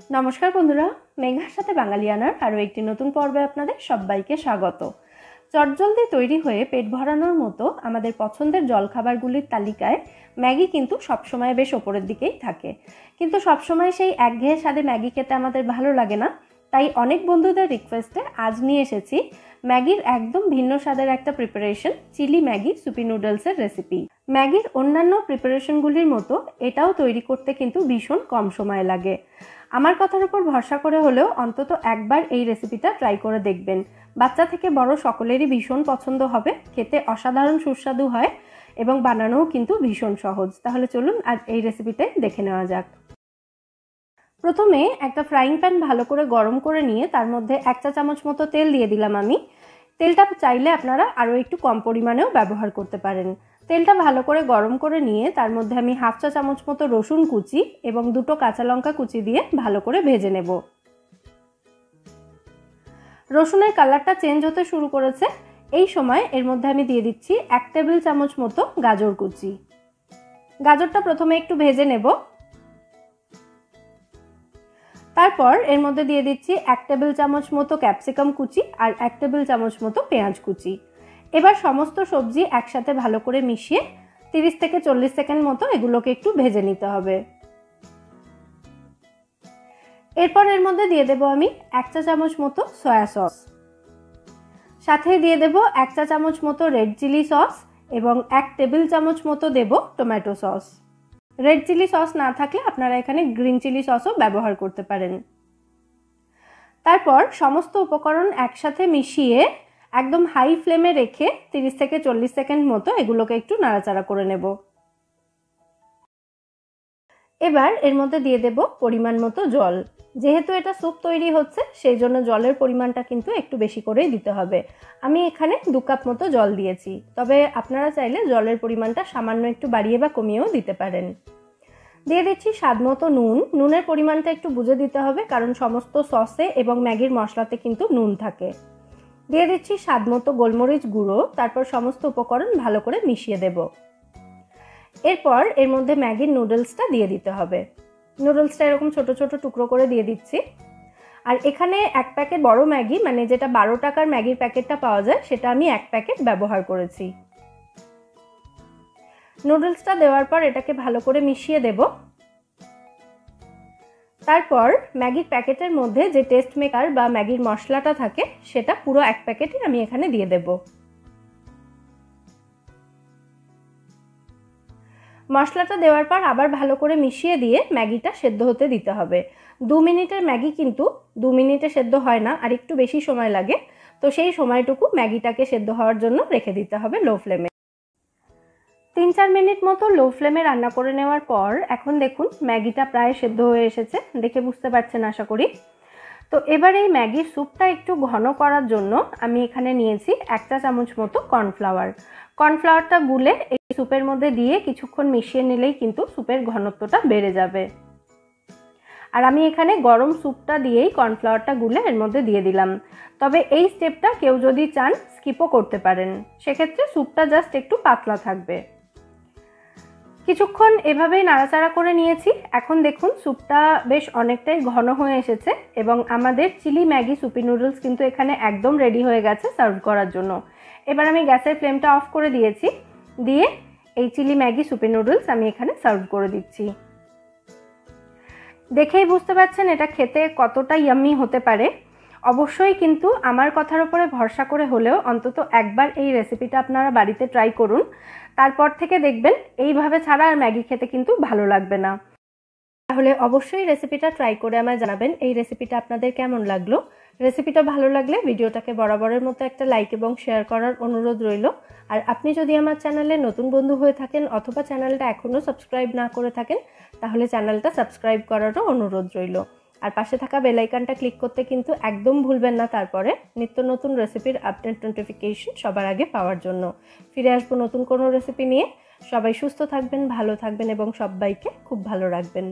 नमस्कार बंधुरा मेघार साथे बांगालियानार आरो एकटी नतून पर्वे आपनादेर सबाइके स्वागत। चटजलदी तैरी हये पेट भरानोर मतो आमादेर पछंदेर जलखाबारगुलिर तालिकाय मैगी किन्तु सब समय बेश ओपरेर दिकेई थाके, किन्तु सब समय सेई एकघेये स्वादे मैगी खेते आमादेर भालो लागे ना। ताई अनेक बंधुदेर रिक्वेस्टे आज निये एसेछि मैगिर एकदम भिन्न स्वादेर एकटा प्रिपारेशन चिली मैगी सुपी नुडल्सের रेसिपি। मैगिर अन्यान्य प्रिपारेशनगुलिर मतो एटाও तैरी करते किन्तु भीषण कम समय लागे। আমার কথার উপর ভরসা করে হলেও অন্তত একবার এই রেসিপিটা ট্রাই করে দেখবেন। বাচ্চা থেকে বড় সকলেরই ভীষণ পছন্দ হবে, খেতে অসাধারণ সুস্বাদু হয় এবং বানানোও কিন্তু ভীষণ সহজ। তাহলে চলুন আজ এই রেসিপিটাই দেখে নেওয়া যাক। প্রথমে একটা ফ্রাইং প্যান ভালো করে গরম করে নিয়ে তার মধ্যে 1 চা চামচ মতো তেল দিয়ে দিলাম আমি। তেলটা চাইলে আপনারা আরও একটু কম পরিমাণেও ব্যবহার করতে পারেন। তেলটা ভালো করে গরম করে নিয়ে তার মধ্যে আমি 1/2 চা চামচ মতো রসুন কুচি এবং 2টো কাঁচা লঙ্কা কুচি দিয়ে ভালো করে ভেজে নেব। রসুনের কালারটা চেঞ্জ হতে শুরু করেছে, এই সময় এর মধ্যে আমি দিয়ে দিচ্ছি 1 টেবিল চামচ মতো গাজর কুচি। গাজরটা প্রথমে একটু ভেজে নেব। তারপর এর মধ্যে দিয়ে দিচ্ছি 1 টেবিল চামচ মতো ক্যাপসিকাম কুচি আর 1 টেবিল চামচ মতো পেঁয়াজ কুচি। এবার সমস্ত সবজি একসাথে ভালো করে মিশিয়ে 30 থেকে 40 সেকেন্ড মতো এগুলোকে একটু ভেজে নিতে হবে। এরপর এর মধ্যে দিয়ে দেব আমি 1 চা চামচ মতো সয়া সস, সাথে দিয়ে দেব 1 চা চামচ মতো রেড চিলি সস এবং 1 টেবিল চামচ মতো দেব tomato sauce. Red chilli sauce না থাকলে আপনারা এখানে গ্রিন চিলি সসও ব্যবহার করতে পারেন। তারপর সমস্ত উপকরণ একসাথে মিশিয়ে একদম হাই ফ্লেমে রেখে 30 থেকে 40 সেকেন্ড মতো এগুলোকে একটু নাড়াচাড়া করে নেব। এবার এর মধ্যে দিয়ে দেব পরিমাণ মতো জল। যেহেতু এটা স্যুপ তৈরি হচ্ছে সেই জন্য জলের পরিমাণটা কিন্তু একটু বেশি করেই দিতে হবে। আমি এখানে 2 কাপ মতো জল দিয়েছি, তবে আপনারা চাইলে জলের পরিমাণটা সামান্য একটু বাড়িয়ে বা কমিয়েও দিতে পারেন। দিয়ে দিচ্ছি স্বাদ মতো নুন। নুনের পরিমাণটা একটু বুঝে দিতে হবে, কারণ সমস্ত সসে এবং ম্যাগির মশলাতে কিন্তু নুন থাকে। দিয়ে দিচ্ছি স্বাদ মতো গোলমরিচ গুঁড়ো। তারপর সমস্ত উপকরণ ভালো করে মিশিয়ে দেব। এরপর এর মধ্যে ম্যাগির নুডলসটা দিয়ে দিতে হবে। নুডলসটা এরকম ছোট ছোট টুকরো করে দিয়ে দিচ্ছি। আর এখানে 1 প্যাকেট বড় ম্যাগি, মানে যেটা 12 টাকার ম্যাগির প্যাকেটটা পাওয়া যায়, সেটা আমি 1 প্যাকেট ব্যবহার করেছি। নুডলসটা দেওয়ার পর এটাকে ভালো করে মিশিয়ে দেব। তারপর ম্যাগির প্যাকেটের মধ্যে যে টেস্ট মেকার বা ম্যাগির মশলাটা থাকে সেটা পুরো 1 প্যাকেটই আমি এখানে দিয়ে দেব। মশলাটা দেওয়ার পর আবার ভালো করে মিশিয়ে দিয়ে ম্যাগিটা সেদ্ধ হতে দিতে হবে। 2 মিনিটের ম্যাগি কিন্তু 2 মিনিটে সেদ্ধ হয় না, আর একটু বেশি সময় লাগে। তো সেই সময়টুকু ম্যাগিটাকে সেদ্ধ হওয়ার জন্য রেখে দিতে হবে লো ফ্লেমে। 3-4 মিনিট মতো লো ফ্লেমে রান্না করে নেওয়ার পর এখন দেখুন ম্যাগিটা প্রায় সেদ্ধ হয়ে এসেছে, দেখে বুঝতে পারছেন আশা করি। তো এবার এই ম্যাগির স্যুপটা একটু ঘন করার জন্য আমি এখানে নিয়েছি 1 চা চামচ মতো কর্নফ্লাওয়ার। কর্নফ্লাওয়ারটা গুলে এই স্যুপের মধ্যে দিয়ে কিছুক্ষণ মিশিয়ে নিলেই কিন্তু স্যুপের ঘনত্বটা বেড়ে যাবে। আর আমি এখানে গরম স্যুপটা দিয়েই কর্নফ্লাওয়ারটা গুলে এর মধ্যে দিয়ে দিলাম। তবে এই স্টেপটা কেউ যদি চান স্কিপও করতে পারেন, সেক্ষেত্রে স্যুপটা জাস্ট একটু পাতলা থাকবে। কিছুক্ষণ এভাবেই নাড়াচাড়া করে নিয়েছি। এখন দেখুন স্যুপটা বেশ অনেকটাই ঘন হয়ে এসেছে এবং আমাদের চিলি ম্যাগি সুপি নুডলস কিন্তু এখানে একদম রেডি হয়ে গেছে সার্ভ করার জন্য। এবার আমি গ্যাসের ফ্লেমটা অফ করে দিয়েছি, দিয়ে এই চিলি ম্যাগি সুপি নুডলস আমি এখানে সার্ভ করে দিচ্ছি। দেখেই বুঝতে পারছেন এটা খেতে কতটা ইয়াম্মি হতে পারে। অবশ্যই কিন্তু আমার কথার উপরে ভরসা করে হলেও অন্তত একবার এই রেসিপিটা আপনারা বাড়িতে ট্রাই করুন। তারপর থেকে দেখবেন এইভাবে ছাড়া আর ম্যাগি খেতে কিন্তু ভালো লাগবে না। তাহলে অবশ্যই রেসিপিটা ট্রাই করে আমায় জানাবেন এই রেসিপিটা আপনাদের কেমন লাগলো। রেসিপিটা ভালো লাগলে ভিডিওটাকে বরাবরের মতো একটা লাইক এবং শেয়ার করার অনুরোধ রইল। আর আপনি যদি আমার চ্যানেলে নতুন বন্ধু হয়ে থাকেন অথবা চ্যানেলটা এখনও সাবস্ক্রাইব না করে থাকেন, তাহলে চ্যানেলটা সাবস্ক্রাইব করারও অনুরোধ রইল। আর পাশে থাকা বেল আইকনটা ক্লিক করতে কিন্তু একদম ভুলবেন না, তারপরে নিত্য নতুন রেসিপির আপডেট নোটিফিকেশন সবার আগে পাওয়ার জন্য। ফিরে আসবো নতুন কোনো রেসিপি নিয়ে। সবাই সুস্থ থাকবেন, ভালো থাকবেন এবং সবাইকে খুব ভালো রাখবেন।